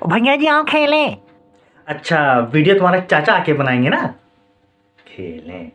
भैया जी आओ खेलें। अच्छा, वीडियो तुम्हारा चाचा आके बनाएंगे ना, खेलें।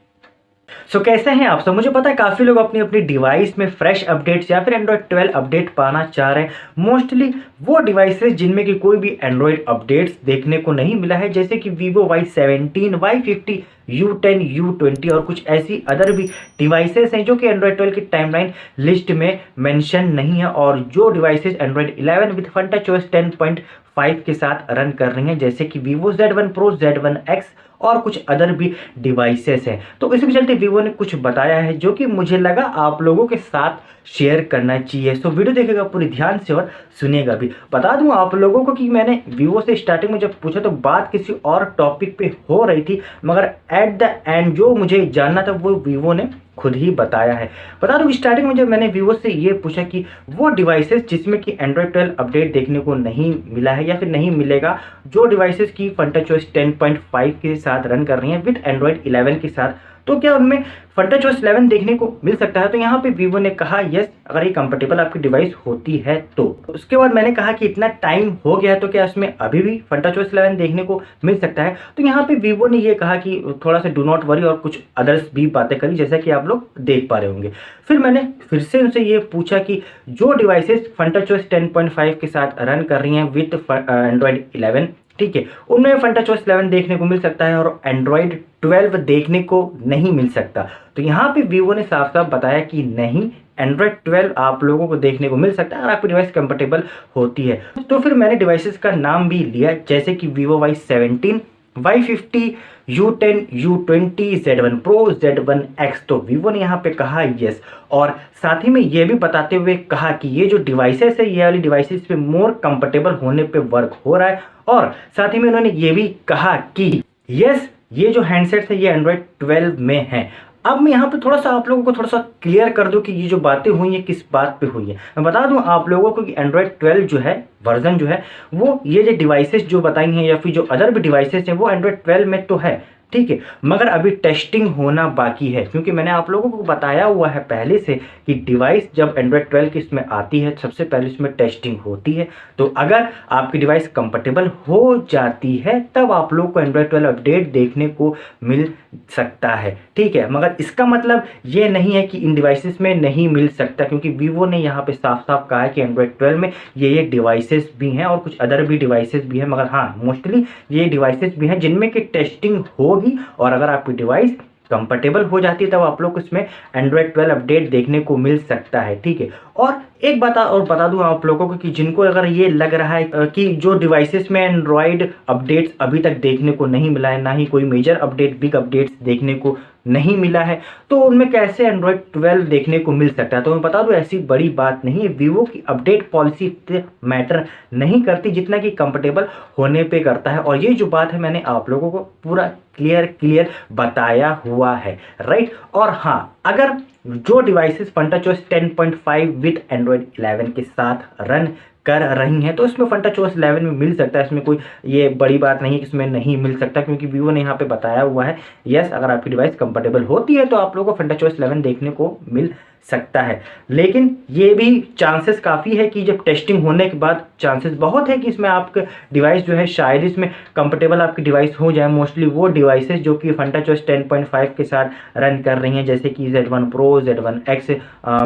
कैसे हैं आप सब? मुझे पता है काफ़ी लोग अपनी अपनी डिवाइस में फ्रेश अपडेट्स या फिर एंड्रॉयड 12 अपडेट पाना चाह रहे हैं। मोस्टली वो डिवाइसेस जिनमें कि कोई भी एंड्रॉयड अपडेट्स देखने को नहीं मिला है, जैसे कि Vivo Y17, Y50, U10, U20 और कुछ ऐसी अदर भी डिवाइसेस हैं जो कि एंड्रॉयड 12 की टाइमलाइन लिस्ट में मेंशन नहीं है, और जो डिवाइसेस एंड्रॉयड 11 विद FunTouchOS 10.5 के साथ रन कर रही हैं, जैसे कि Vivo Z1 Pro, Z1 X और कुछ अदर भी डिवाइसेस हैं। तो इसके चलते वीवो ने कुछ बताया है जो कि मुझे लगा आप लोगों के साथ शेयर करना चाहिए। वीडियो देखिएगा पूरी ध्यान से और सुनिएगा भी। बता दूं आप लोगों को कि मैंने वीवो से स्टार्टिंग में जब पूछा तो बात किसी और टॉपिक पे हो रही थी, मगर एट द एंड जो मुझे जानना था वो वीवो ने खुद ही बताया है। बता दूं कि स्टार्टिंग में जब मैंने वीवो से ये पूछा कि वो डिवाइसेस जिसमें कि एंड्रॉयड 12 अपडेट देखने को नहीं मिला है या फिर नहीं मिलेगा, जो डिवाइसेस की FunTouchOS 10.5 के साथ रन कर रही हैं विद एंड्रॉयड 11 के साथ, तो क्या उनमें FunTouchOS 11 देखने को मिल सकता है? तो यहाँ पे वीवो ने कहा यस, अगर ये कंपेटेबल आपकी डिवाइस होती है तो। उसके बाद मैंने कहा कि इतना टाइम हो गया है तो क्या इसमें अभी भी FunTouchOS 11 देखने को मिल सकता है? तो यहाँ पे वीवो ने ये कहा कि थोड़ा सा डू नॉट वरी और कुछ अदर्स भी बातें करी, जैसा कि आप लोग देख पा रहे होंगे। फिर मैंने फिर से उनसे ये पूछा कि जो डिवाइसेस FunTouchOS 10.5 के साथ रन कर रही हैं विद एंड्रॉयड 11, ठीक है, उनमें FunTouchOS 11 देखने को मिल सकता है और एंड्रॉयड 12 देखने को नहीं मिल सकता। तो यहाँ पे वीवो ने साफ साफ बताया कि नहीं, एंड्रॉयड 12 आप लोगों को देखने को मिल सकता है अगर आपकी डिवाइस कंपेटेबल होती है। तो फिर मैंने डिवाइसेस का नाम भी लिया, जैसे कि Vivo Y17, Y50, U10, U20, Z1 Pro, Z1 X। तो वीवो ने यहाँ पे कहा यस, और साथ ही में ये भी बताते हुए कहा कि ये जो डिवाइसेस है ये वाली डिवाइसेस पे मोर कंफर्टेबल होने पे वर्क हो रहा है, और साथ ही में उन्होंने ये भी कहा कि यस, ये जो हैंडसेट्स है ये एंड्रॉयड 12 में है। अब मैं यहाँ पे थोड़ा सा आप लोगों को थोड़ा सा क्लियर कर दूं कि ये जो बातें हुई हैं किस बात पे हुई है। मैं बता दूं आप लोगों को कि एंड्रॉयड 12 जो है वर्जन जो है वो ये जो डिवाइसेस जो बताई हैं या फिर जो अदर भी डिवाइसेस हैं वो एंड्रॉयड 12 में तो है, ठीक है, मगर अभी टेस्टिंग होना बाकी है। क्योंकि मैंने आप लोगों को बताया हुआ है पहले से कि डिवाइस जब एंड्रॉयड 12 की इसमें आती है सबसे पहले इसमें टेस्टिंग होती है। तो अगर आपकी डिवाइस कंपेटेबल हो जाती है तब आप लोग को एंड्रॉयड 12 अपडेट देखने को मिल सकता है, ठीक है, मगर इसका मतलब ये नहीं है कि इन डिवाइसेस में नहीं मिल सकता, क्योंकि वीवो ने यहाँ पे साफ साफ कहा है कि एंड्रॉयड 12 में ये डिवाइसेस भी हैं और कुछ अदर भी डिवाइसेस भी हैं, मगर हाँ मोस्टली ये डिवाइसेस भी हैं जिनमें कि टेस्टिंग होगी, और अगर आपकी डिवाइस कंफर्टेबल हो जाती है तब आप लोग को इसमें एंड्रॉयड 12 अपडेट देखने को मिल सकता है, ठीक है। और एक बात और बता दूं आप लोगों को कि जिनको अगर ये लग रहा है कि जो डिवाइसेस में एंड्रॉयड अपडेट्स अभी तक देखने को नहीं मिला है, ना ही कोई मेजर अपडेट बिग अपडेट्स देखने को नहीं मिला है, तो उनमें कैसे एंड्रॉयड 12 देखने को मिल सकता है? तो मैं बता दूं ऐसी बड़ी बात नहीं है। वीवो की अपडेट पॉलिसी इतने मैटर नहीं करती जितना कि कंफर्टेबल होने पे करता है, और ये जो बात है मैंने आप लोगों को पूरा क्लियर बताया हुआ है, राइट। और हाँ, अगर जो डिवाइसेस FunTouchOS 10.5 विद एंड्रॉयड 11 के साथ रन कर रही हैं तो इसमें FunTouchOS 11 में मिल सकता है, इसमें कोई ये बड़ी बात नहीं है कि इसमें नहीं मिल सकता, क्योंकि वीवो ने यहाँ पे बताया हुआ है यस, अगर आपकी डिवाइस कंफर्टेबल होती है तो आप लोगों को FunTouchOS 11 देखने को मिल सकता है। लेकिन ये भी चांसेस काफ़ी है कि जब टेस्टिंग होने के बाद चांसेस बहुत है कि इसमें आपका डिवाइस जो है शायद इसमें कंफर्टेबल आपकी डिवाइस हो जाए। मोस्टली वो डिवाइसेस जो कि FunTouchOS 10.5 के साथ रन कर रही हैं, जैसे कि Z1 Pro, Z1 X,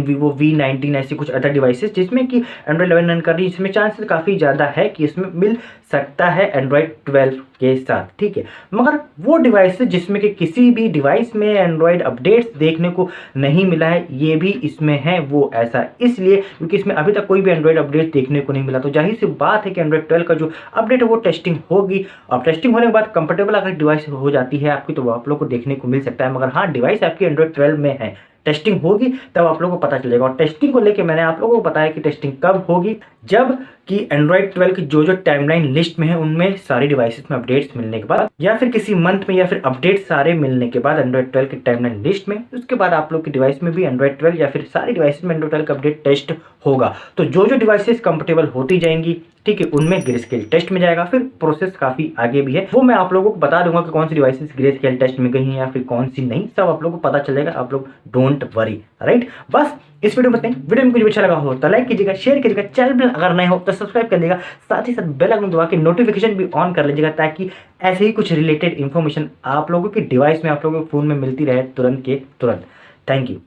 Vivo V19, ऐसी कुछ अदर डिवाइसेस जिसमें कि एंड्रॉयड 11 रन कर रही है, इसमें चांसेस काफ़ी ज़्यादा है कि इसमें मिल सकता है एंड्रॉयड 12 के साथ, ठीक है। मगर वो डिवाइसेस जिसमें कि किसी भी डिवाइस में एंड्रॉयड अपडेट्स देखने को नहीं मिला है, ये भी इसमें है। वो ऐसा इसलिए क्योंकि इसमें अभी तक कोई भी एंड्रॉयड अपडेट देखने को नहीं मिला, तो जाहिर सी बात है कि एंड्रॉयड 12 का जो अपडेट है वो टेस्टिंग होगी, और टेस्टिंग होने के बाद कंफर्टेबल अगर डिवाइस हो जाती है आपकी तो आप लोग को देखने को मिल सकता है। मगर हाँ, डिवाइस आपकी एंड्रॉयड 12 में है, टेस्टिंग होगी तब आप लोगों को पता चलेगा। और टेस्टिंग को लेके मैंने आप लोगों को बताया कि टेस्टिंग कब होगी, जब कि एंड्रॉयड 12 की जो टाइमलाइन लिस्ट में है उनमें सारी डिवाइसेस में अपडेट्स मिलने के बाद, या फिर किसी मंथ में, या फिर अपडेट सारे मिलने के बाद एंड्रॉयड 12 की टाइमलाइन लिस्ट में, उसके बाद आप लोग की डिवाइस में भी एंड्रॉयड 12 या फिर सारी डिवाइसेस में एंड्रॉयड 12 का अपडेट टेस्ट होगा। तो जो डिवाइसेस कंफर्टेबल होती जाएंगी, ठीक है, उनमें ग्रे स्केल टेस्ट में जाएगा। फिर प्रोसेस काफी आगे भी है, वो मैं आप लोगों को बता दूंगा कि कौन सी डिवाइसेस ग्रे स्केल टेस्ट में गई हैं या फिर कौन सी नहीं, सब आप लोगों को पता चलेगा। आप लोग डोंट वरी, राइट। बस इस वीडियो में वीडियो में कुछ अच्छा लगा हो तो लाइक कीजिएगा, शेयर कीजिएगा, चैनल पर अगर नए हो तो सब्सक्राइब कर लीजिएगा, साथ ही साथ बेल आइकन दबा के नोटिफिकेशन भी ऑन कर लीजिएगा, ताकि ऐसे ही कुछ रिलेटेड इन्फॉर्मेशन आप लोगों के डिवाइस में, आप लोगों के फ़ोन में मिलती रहे तुरंत के तुरंत। Thank you.